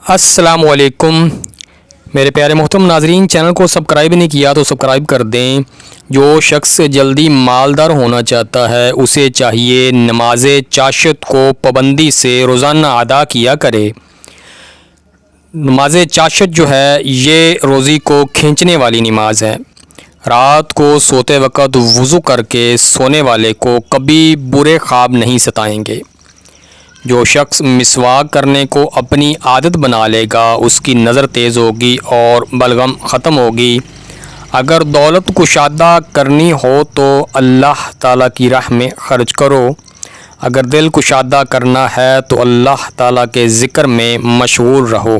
السلام علیکم میرے پیارے محترم ناظرین، چینل کو سبسکرائب نہیں کیا تو سبسکرائب کر دیں۔ جو شخص جلدی مالدار ہونا چاہتا ہے اسے چاہیے نماز چاشت کو پابندی سے روزانہ ادا کیا کرے۔ نماز چاشت جو ہے یہ روزی کو کھینچنے والی نماز ہے۔ رات کو سوتے وقت وضو کر کے سونے والے کو کبھی برے خواب نہیں ستائیں گے۔ جو شخص مسواک کرنے کو اپنی عادت بنا لے گا اس کی نظر تیز ہوگی اور بلغم ختم ہوگی۔ اگر دولت کشادہ کرنی ہو تو اللہ تعالیٰ کی راہ میں خرچ کرو۔ اگر دل کشادہ کرنا ہے تو اللہ تعالیٰ کے ذکر میں مشغول رہو۔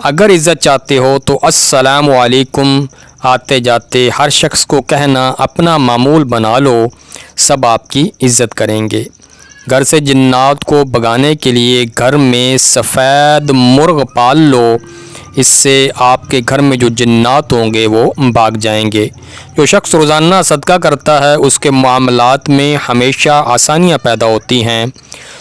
اگر عزت چاہتے ہو تو السلام علیکم آتے جاتے ہر شخص کو کہنا اپنا معمول بنا لو، سب آپ کی عزت کریں گے۔ گھر سے جنات کو بھگانے کے لیے گھر میں سفید مرغ پال لو، اس سے آپ کے گھر میں جو جنات ہوں گے وہ بھاگ جائیں گے۔ جو شخص روزانہ صدقہ کرتا ہے اس کے معاملات میں ہمیشہ آسانیاں پیدا ہوتی ہیں۔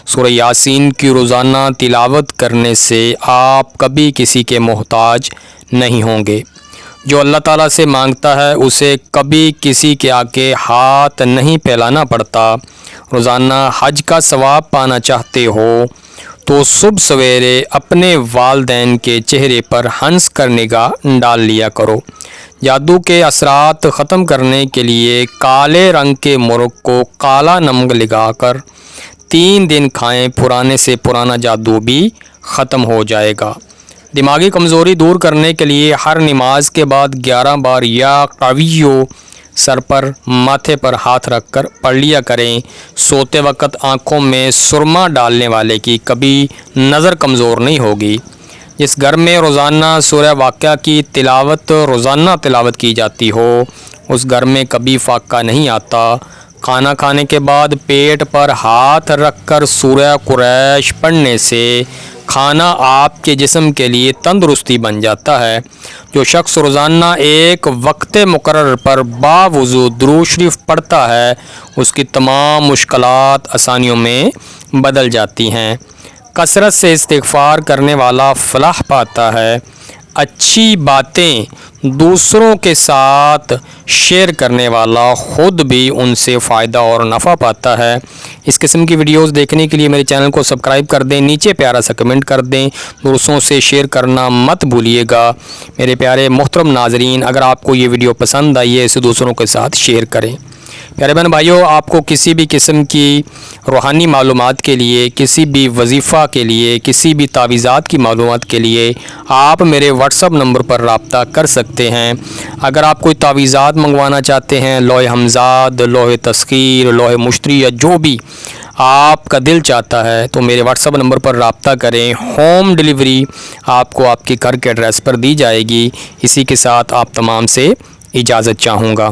سورہ یاسین کی روزانہ تلاوت کرنے سے آپ کبھی کسی کے محتاج نہیں ہوں گے۔ جو اللہ تعالیٰ سے مانگتا ہے اسے کبھی کسی کے آگے ہاتھ نہیں پھیلانا پڑتا۔ روزانہ حج کا ثواب پانا چاہتے ہو تو صبح سویرے اپنے والدین کے چہرے پر ہنس کر نگاہ ڈال لیا کرو۔ جادو کے اثرات ختم کرنے کے لیے کالے رنگ کے مرغ کو کالا نمک لگا کر 3 دن کھائیں، پرانے سے پرانا جادو بھی ختم ہو جائے گا۔ دماغی کمزوری دور کرنے کے لیے ہر نماز کے بعد 11 بار یا قویو سر پر ماتھے پر ہاتھ رکھ کر پڑھ لیا کریں۔ سوتے وقت آنکھوں میں سرما ڈالنے والے کی کبھی نظر کمزور نہیں ہوگی۔ جس گھر میں روزانہ سورہ واقعہ کی روزانہ تلاوت کی جاتی ہو اس گھر میں کبھی فاقہ نہیں آتا۔ کھانا کھانے کے بعد پیٹ پر ہاتھ رکھ کر سورہ قریش پڑھنے سے کھانا آپ کے جسم کے لیے تندرستی بن جاتا ہے۔ جو شخص روزانہ ایک وقت مقرر پر باوضو درود شریف پڑھتا ہے اس کی تمام مشکلات آسانیوں میں بدل جاتی ہیں۔ کثرت سے استغفار کرنے والا فلاح پاتا ہے۔ اچھی باتیں دوسروں کے ساتھ شیئر کرنے والا خود بھی ان سے فائدہ اور نفع پاتا ہے۔ اس قسم کی ویڈیوز دیکھنے کے لیے میرے چینل کو سبسکرائب کر دیں، نیچے پیارا سا کمنٹ کر دیں، دوستوں سے شیئر کرنا مت بھولیے گا۔ میرے پیارے محترم ناظرین، اگر آپ کو یہ ویڈیو پسند آئی ہے اسے دوسروں کے ساتھ شیئر کریں۔ پیارے بہن بھائیوں، آپ کو کسی بھی قسم کی روحانی معلومات کے لیے، کسی بھی وظیفہ کے لیے، کسی بھی تعویذات کی معلومات کے لیے آپ میرے واٹس ایپ نمبر پر رابطہ کر سکتے ہیں۔ اگر آپ کوئی تعویذات منگوانا چاہتے ہیں، لوح ہمزاد، لوح تسخیر، لوح مشتری یا جو بھی آپ کا دل چاہتا ہے تو میرے واٹس ایپ نمبر پر رابطہ کریں۔ ہوم ڈیلیوری آپ کو آپ کے گھر کے ایڈریس پر دی جائے گی۔ اسی کے ساتھ آپ تمام سے اجازت چاہوں گا۔